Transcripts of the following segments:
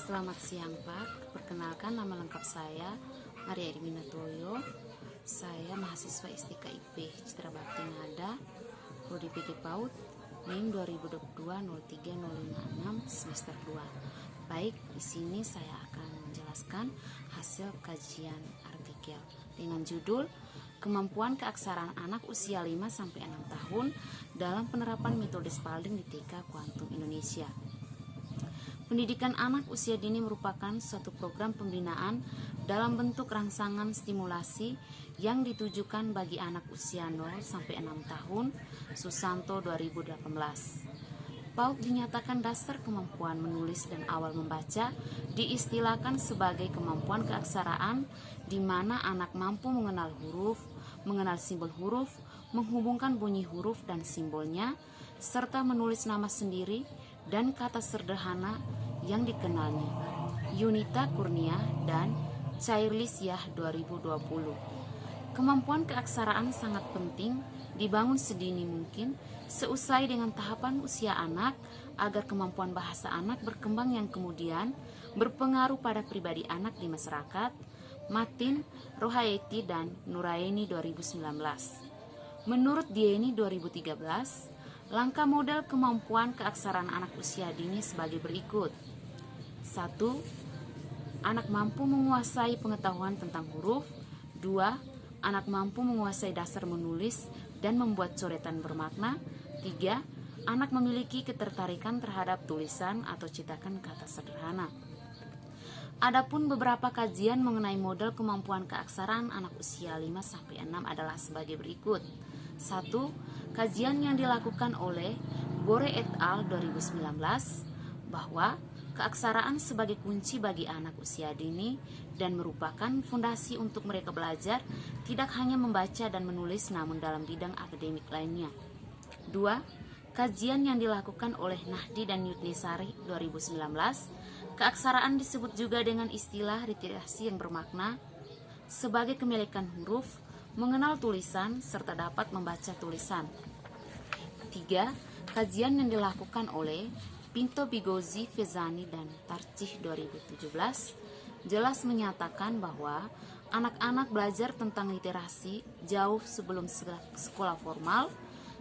Selamat siang Pak, perkenalkan nama lengkap saya Maria Irmina Toyo. Saya mahasiswa STKIP Citra Bakti Nada, Prodi PG PAUD, NIM 2022-03-056 semester 2. Baik, di sini saya akan menjelaskan hasil kajian artikel dengan judul Kemampuan keaksaraan anak usia 5-6 tahun dalam penerapan metode Spalding di TK Kuantum Indonesia. Pendidikan anak usia dini merupakan suatu program pembinaan dalam bentuk rangsangan stimulasi yang ditujukan bagi anak usia 0-6 tahun, Susanto 2018. PAUD dinyatakan dasar kemampuan menulis dan awal membaca diistilahkan sebagai kemampuan keaksaraan di mana anak mampu mengenal huruf, mengenal simbol huruf, menghubungkan bunyi huruf dan simbolnya, serta menulis nama sendiri dan kata sederhana yang dikenalnya. Yunita Kurnia dan Cairlis-Yah 2020. Kemampuan keaksaraan sangat penting dibangun sedini mungkin seusai dengan tahapan usia anak agar kemampuan bahasa anak berkembang yang kemudian berpengaruh pada pribadi anak di masyarakat. Matin, Rohayeti dan Nuraini 2019. Menurut Dieni 2013, langkah model kemampuan keaksaraan anak usia dini sebagai berikut. 1. Anak mampu menguasai pengetahuan tentang huruf. 2. Anak mampu menguasai dasar menulis dan membuat coretan bermakna. 3. Anak memiliki ketertarikan terhadap tulisan atau cetakan kata sederhana. Adapun beberapa kajian mengenai model kemampuan keaksaraan anak usia 5-6 adalah sebagai berikut. 1. Kajian yang dilakukan oleh Bore et al. 2019 bahwa keaksaraan sebagai kunci bagi anak usia dini dan merupakan fondasi untuk mereka belajar tidak hanya membaca dan menulis namun dalam bidang akademik lainnya. 2. Kajian yang dilakukan oleh Nahdi dan Yutnisari 2019, keaksaraan disebut juga dengan istilah literasi yang bermakna sebagai kemilikan huruf, mengenal tulisan, serta dapat membaca tulisan. 3. Kajian yang dilakukan oleh Pinto Bigozzi, Vezani, dan Tarcih 2017 jelas menyatakan bahwa anak-anak belajar tentang literasi jauh sebelum sekolah formal.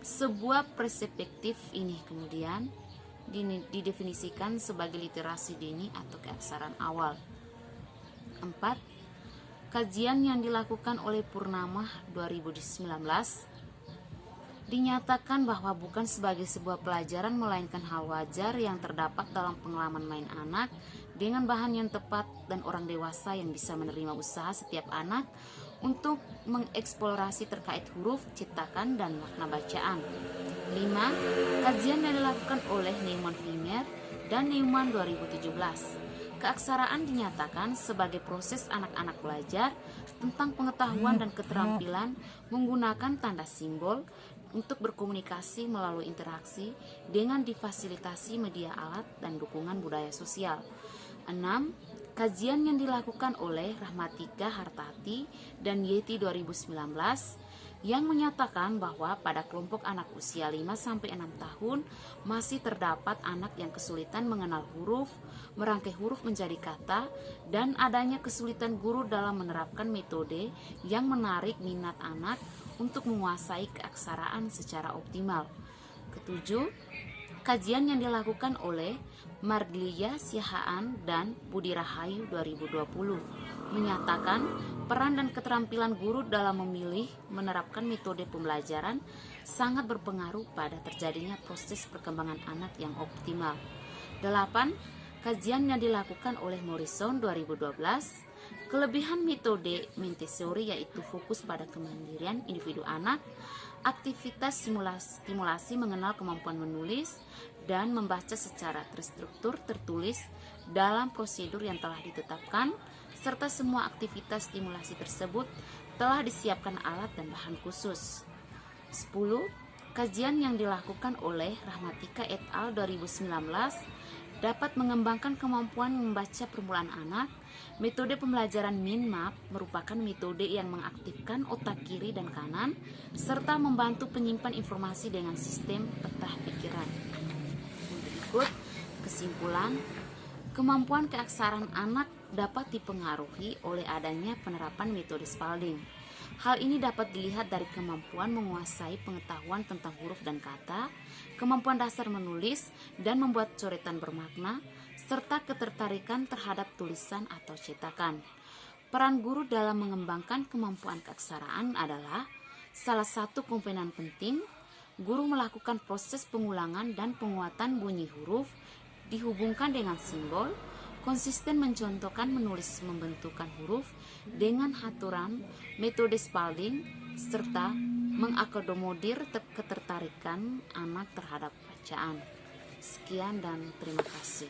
Sebuah perspektif ini kemudian didefinisikan sebagai literasi dini atau keaksaraan awal. 4. Kajian yang dilakukan oleh Purnama 2019 dinyatakan bahwa bukan sebagai sebuah pelajaran melainkan hal wajar yang terdapat dalam pengalaman main anak dengan bahan yang tepat dan orang dewasa yang bisa menerima usaha setiap anak untuk mengeksplorasi terkait huruf, cetakan, dan makna bacaan. 5. Kajian yang dilakukan oleh Neumann-Wimmer dan Neumann 2017. Keaksaraan dinyatakan sebagai proses anak-anak belajar tentang pengetahuan dan keterampilan menggunakan tanda simbol untuk berkomunikasi melalui interaksi dengan difasilitasi media alat dan dukungan budaya sosial. 6. Kajian yang dilakukan oleh Rahmatika Hartati dan Yeti 2019 yang menyatakan bahwa pada kelompok anak usia 5-6 tahun masih terdapat anak yang kesulitan mengenal huruf, merangkai huruf menjadi kata, dan adanya kesulitan guru dalam menerapkan metode yang menarik minat anak untuk menguasai keaksaraan secara optimal. 7. Kajian yang dilakukan oleh Mardilia Siahaan dan Budi Rahayu 2020 menyatakan peran dan keterampilan guru dalam memilih menerapkan metode pembelajaran sangat berpengaruh pada terjadinya proses perkembangan anak yang optimal. 8. Kajian yang dilakukan oleh Morrison 2012, kelebihan metode Montessori yaitu fokus pada kemandirian individu anak, aktivitas stimulasi mengenal kemampuan menulis dan membaca secara terstruktur tertulis dalam prosedur yang telah ditetapkan, serta semua aktivitas stimulasi tersebut telah disiapkan alat dan bahan khusus. 10. Kajian yang dilakukan oleh Rahmatika et al. 2019 dapat mengembangkan kemampuan membaca permulaan anak. Metode pembelajaran Min-Map merupakan metode yang mengaktifkan otak kiri dan kanan serta membantu penyimpan informasi dengan sistem peta pikiran. Berikut kesimpulan Kemampuan keaksaraan anak dapat dipengaruhi oleh adanya penerapan metode Spalding. Hal ini dapat dilihat dari kemampuan menguasai pengetahuan tentang huruf dan kata, kemampuan dasar menulis dan membuat coretan bermakna, serta ketertarikan terhadap tulisan atau cetakan. Peran guru dalam mengembangkan kemampuan keaksaraan adalah salah satu komponen penting. Guru melakukan proses pengulangan dan penguatan bunyi huruf dihubungkan dengan simbol, konsisten mencontohkan menulis membentukkan huruf dengan aturan metode Spalding, serta mengakomodir ketertarikan anak terhadap bacaan. Sekian dan terima kasih.